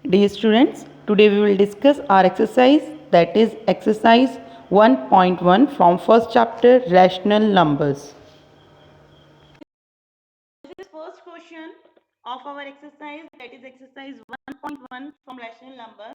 Dear students, today we will discuss our exercise, that is exercise 1.1 from first chapter rational numbers. This is first question of our exercise, that is exercise 1.1 from rational number.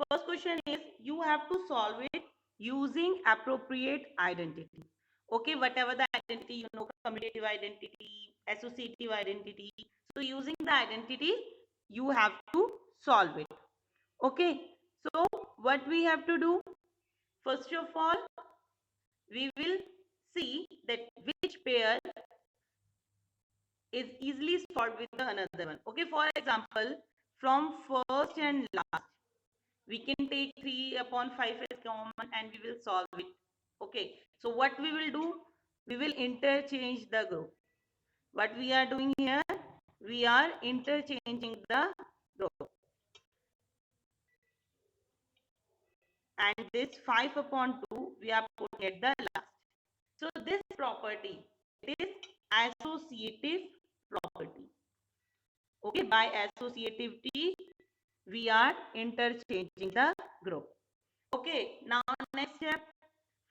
First question is you have to solve it using appropriate identity. Okay, whatever the identity you know, commutative identity, associative identity. So using the identity, you have to solve it. Okay, so what we have to do? First of all, we will see that which pair is easily solved with another one. Okay, for example, from first and last, we can take 3 upon 5 as common and we will solve it. Okay, so what we will do? We will interchange the group. What we are doing here? We are interchanging the group. And this 5 upon 2, we are putting at the last. So this property, it is associative property. Okay, by associativity, we are interchanging the group. Okay, now next step,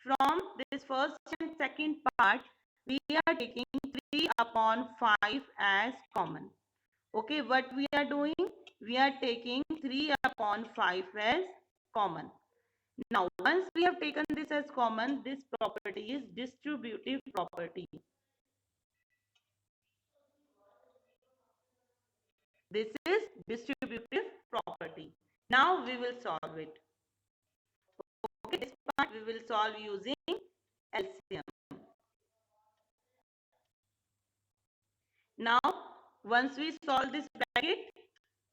from this first and second part, we are taking 3 upon 5 as common. Okay, what we are doing? We are taking 3 upon 5 as common. Now, once we have taken this as common, this property is distributive property. This is distributive property. Now we will solve it. Okay, this part we will solve using LCM. Now, once we solve this bracket,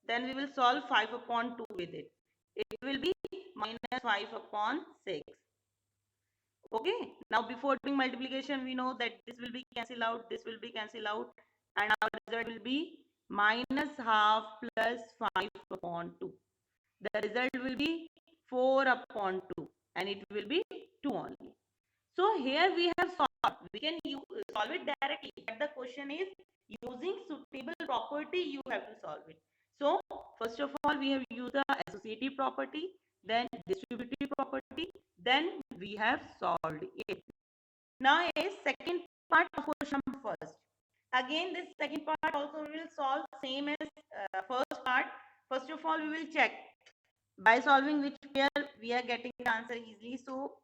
then we will solve 5 upon 2 with it. It will be minus 5 upon 6. Okay, now before doing multiplication, we know that this will be cancelled out, this will be cancelled out, and our result will be minus half plus 5 upon 2. The result will be 4 upon 2 and it will be 2 only. So here we have solved. We can solve it directly, but the question is using suitable property you have to solve it. So first of all we have used the associative property, then distributive property, then we have solved it. Now is second part of question first. Again this second part also we will solve same as first part. First of all we will check by solving which pair we are getting the answer easily. So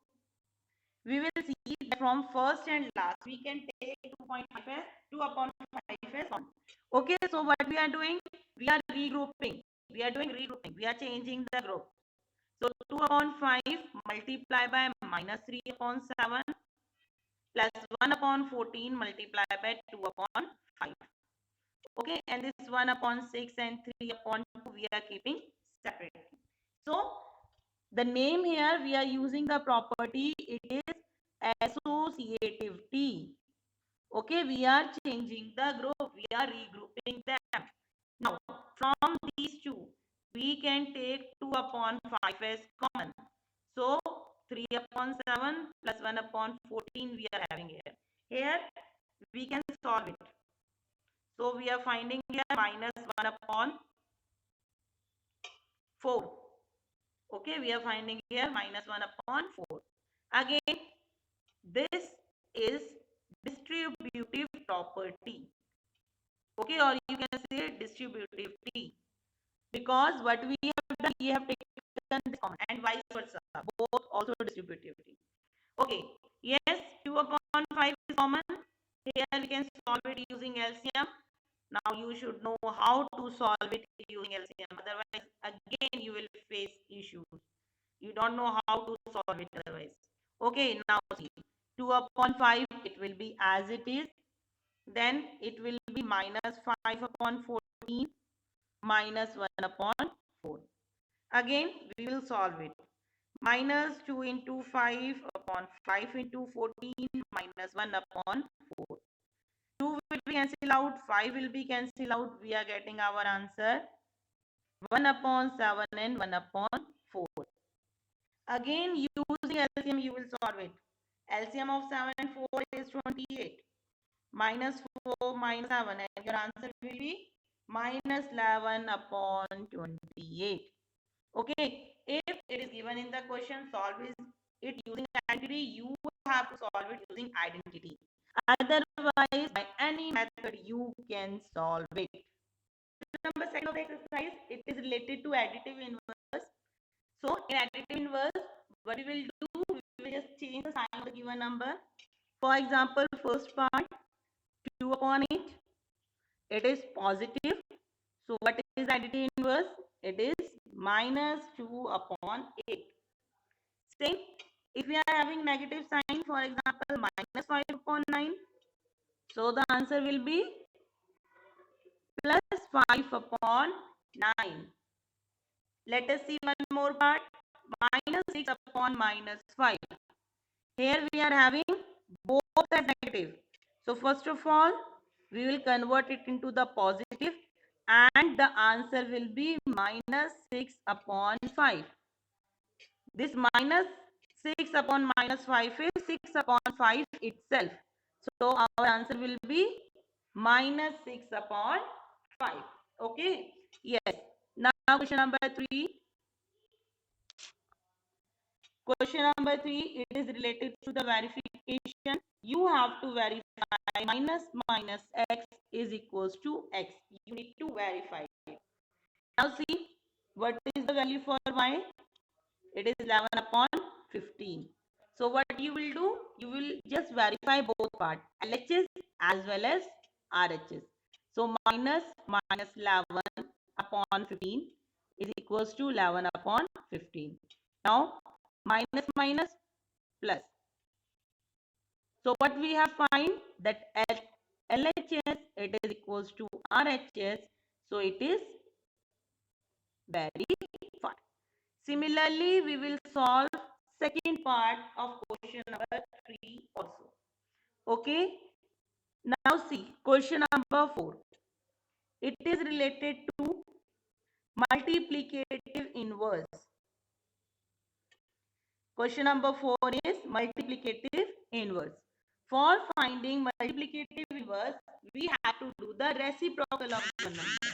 we will see that from first and last we can take 2.5 as 2 upon 5 as 1. Okay, so what we are doing? We are regrouping. We are doing regrouping. We are changing the group. So 2 upon 5 multiply by minus 3 upon 7 plus 1 upon 14 multiply by 2 upon 5. Okay, and this 1 upon 6 and 3 upon 2 we are keeping separate. So the name here we are using the property, it is associativity. Okay, we are changing the group, we are regrouping them. Now from these two we can take 2 upon 5 as common. So 3 upon 7 plus 1 upon 14 we are having here. Here we can solve it. So we are finding here minus 1 upon 4. Okay, we are finding here minus 1 upon 4. Again, this is distributive property. Okay, or you can say distributivity. Because what we have done, we have taken this common and vice versa. Both also distributivity. Okay, yes, 2 upon 5 is common. Here we can solve it using LCM. Now you should know how to solve it using LCM. Otherwise, again you will face issues. You don't know how to solve it otherwise. Okay, now see. 2 upon 5, it will be as it is. Then it will be minus 5 upon 14 minus 1 upon 4. Again, we will solve it. Minus 2 into 5 upon 5 into 14 minus 1 upon 4. 2 will be cancelled out, 5 will be cancelled out. We are getting our answer 1 upon 7 and 1 upon 4. Again, using LCM, you will solve it. LCM of 7 and 4 is 28. Minus 4 minus 7 and your answer will be minus 11 upon 28. Okay, if it is given in the question, solve it using identity, you have to solve it using identity. Otherwise, by any method, you can solve it. Number second of the exercise, it is related to additive inverse. So, in additive inverse, what we will do, we will just change the sign of the given number. For example, first part, 2 upon 8, it is positive. So, what is additive inverse? It is minus 2 upon 8. Same, if we are having negative sign, for example, minus 5 upon 9, so the answer will be plus 5 upon 9. Let us see one more part, minus 6 upon minus 5. Here we are having both as negative. So first of all, we will convert it into the positive and the answer will be minus 6 upon 5. This minus 6 upon minus 5 is 6 upon 5 itself. So our answer will be minus 6 upon 5. Okay. Yes. Now question number 3. Question number 3, it is related to the verification. You have to verify minus minus x is equals to x. You need to verify it. Now see, what is the value for y? It is 11 upon 15. So what you will do? You will just verify both parts, LHS as well as RHS. So minus minus 11 upon 15 is equals to 11 upon 15. Now minus minus plus. So what we have find that at LHS it is equals to RHS. So it is verified. Similarly, we will solve second part of question number 3 also. Okay. Now see question number 4. It is related to multiplicative inverse. Question number 4 is multiplicative inverse. For finding multiplicative inverse, we have to do the reciprocal of the number.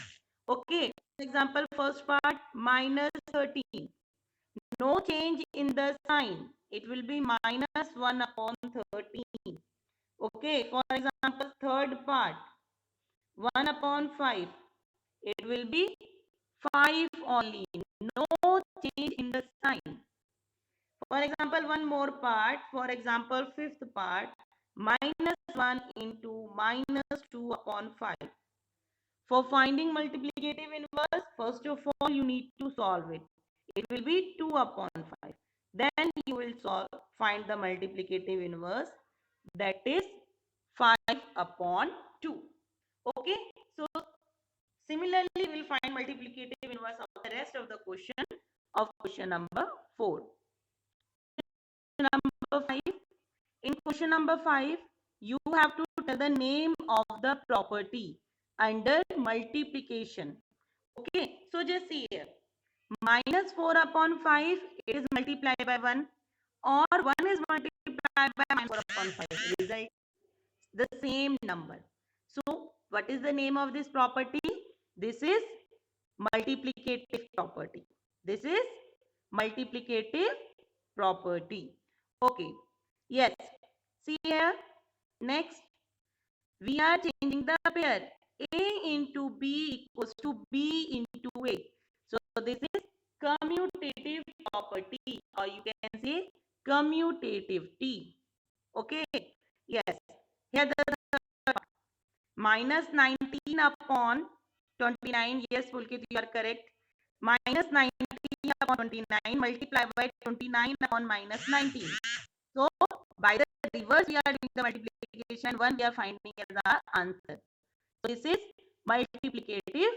Okay. For example, first part minus 13. No change in the sign. It will be minus 1 upon 13. Okay. For example, third part 1 upon 5. It will be 5 only. No change in the sign. For example, one more part. For example, fifth part, minus 1 into minus 2 upon 5. For finding multiplicative inverse, first of all, you need to solve it. It will be 2 upon 5. Then you will find the multiplicative inverse, that is 5 upon 2. Okay. So, similarly, we will find multiplicative inverse of the rest of the question of question number 4. Number 5. In question number 5, you have to tell the name of the property under multiplication. Okay, so just see here. Minus 4 upon 5, it is multiplied by 1, or 1 is multiplied by minus 4 upon 5. Result the same number. So what is the name of this property? This is multiplicative property. This is multiplicative property. Okay. Yes. See here. Next, we are changing the pair. A into B equals to B into A. So this is commutative property, or you can say commutativity. Okay. Yes. Here the minus 19 upon 29. Yes, Pulkit, you are correct. Minus 19 upon 29 multiplied by 29 upon minus 19. So by the reverse we are doing the multiplication. 1 we are finding as the answer. So this is multiplicative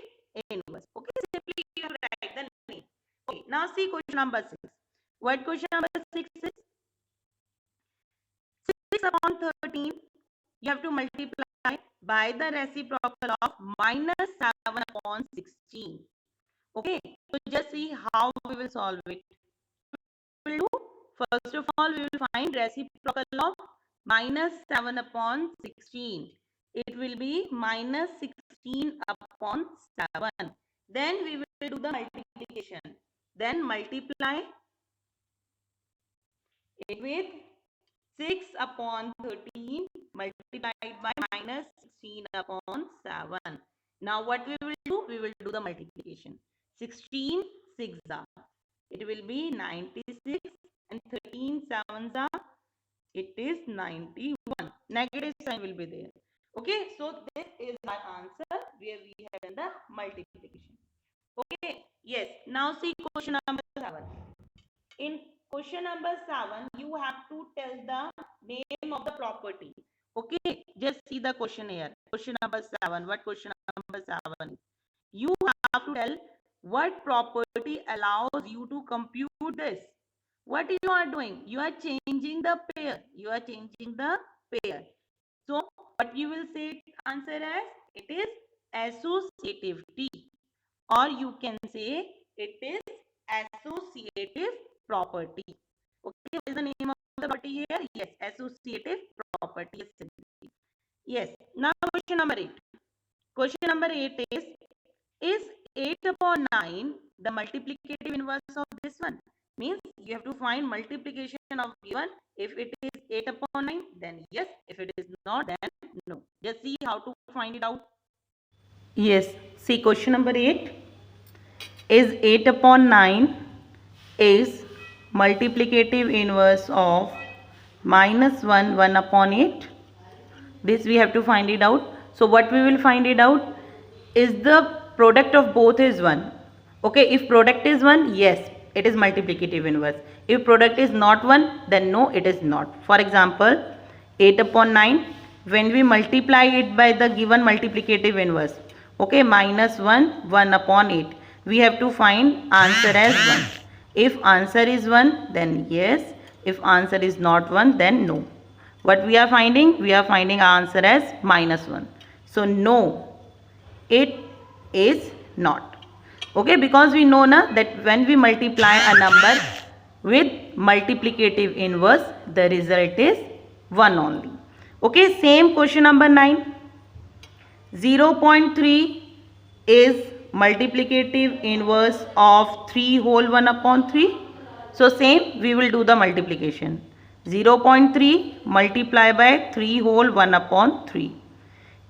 inverse. Okay, simply you have to write the name. Okay, now see question number 6. What question number 6 is? 6 upon 13. You have to multiply by the reciprocal of minus 7 upon 16. Okay, so just see how we will solve it. We will do, first of all, we will find reciprocal of minus 7 upon 16. it will be minus 16 upon 7. Then we will do the multiplication. Then multiply it with 6 upon 13 multiplied by minus 16 upon 7. Now what we will do? We will do the multiplication. 16 6 are. It will be 96 and 13 7s are. It is 91. Negative sign will be there. Okay, so this is our answer where we have done the multiplication. Okay, yes. Now see question number 7. In question number 7, you have to tell the name of the property. Okay, just see the question here. Question number 7. What question number 7 is? You have to tell what property allows you to compute this. What you are doing? You are changing the pair. You are changing the pair. So, what you will say answer as? It is associativity, or you can say it is associative property. Okay, what is the name of the property here? Yes, associative property. Yes. Now question number 8. Question number 8 is 8 upon 9 the multiplicative inverse of this one? Means you have to find multiplication of given. If it is 8 upon 9, then yes. If it is not, then no. Just see how to find it out. Yes. See question number 8 is 8 upon 9 is multiplicative inverse of minus 1 1 upon 8. This we have to find it out. So what we will find it out is the product of both is 1. Okay, if product is 1, yes, it is multiplicative inverse. If product is not 1, then no, it is not. For example, 8 upon 9, when we multiply it by the given multiplicative inverse, okay, minus 1 1 upon 8, we have to find answer as 1. If answer is 1, then yes. If answer is not 1, then no. What we are finding? We are finding answer as minus 1. So no, it is not. Okay, because we know na that when we multiply a number with multiplicative inverse, the result is 1 only. Okay, same question number 9. 0.3 is multiplicative inverse of 3 whole 1 upon 3. So same, we will do the multiplication. 0.3 multiply by 3 whole 1 upon 3.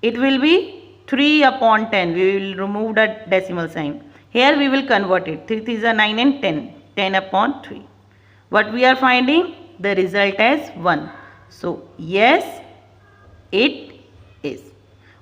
It will be 3 upon 10. We will remove the decimal sign. Here we will convert it. 3 3s are 9 and 10. 10 upon 3. What we are finding? The result as 1. So yes, it is.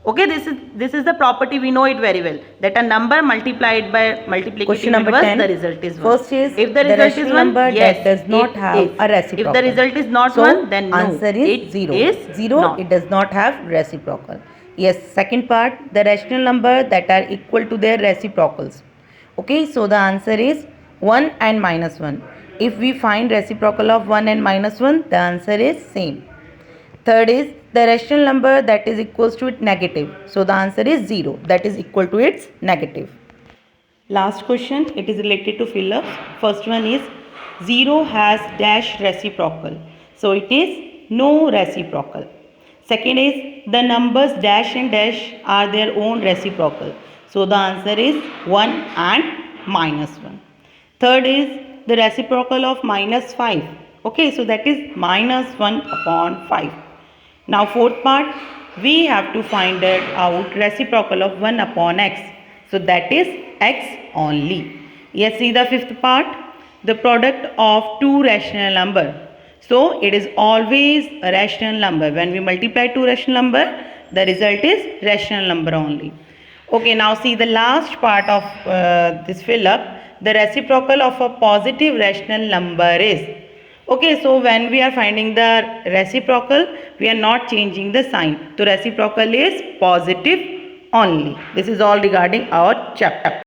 Okay, this is the property, we know it very well, that a number multiplied by multiplicative Question number inverse, 10. the result is 1. First is if the the result is rational 1, number yes, that does not it have is. a reciprocal. If the result is not So, 1, then no, answer is it 0. is 0, not. it does not have reciprocal. Yes, second part, the rational number that are equal to their reciprocals. Okay, so the answer is 1 and minus 1. If we find reciprocal of 1 and minus 1, the answer is same. Third is the rational number that is equals to its negative. So the answer is 0, that is equal to its negative. Last question, it is related to fill-ups. First one is 0 has dash reciprocal. So it is no reciprocal. Second is the numbers dash and dash are their own reciprocal. So the answer is 1 and minus 1. Third is the reciprocal of minus 5. Okay, so that is minus 1 upon 5. Now fourth part, we have to find out reciprocal of 1 upon x. So that is x only. Yes, see the fifth part, the product of two rational number. So it is always a rational number. When we multiply two rational number, the result is rational number only. Okay, now see the last part of this fill up. The reciprocal of a positive rational number is. Okay, so when we are finding the reciprocal, we are not changing the sign. So reciprocal is positive only. This is all regarding our chapter.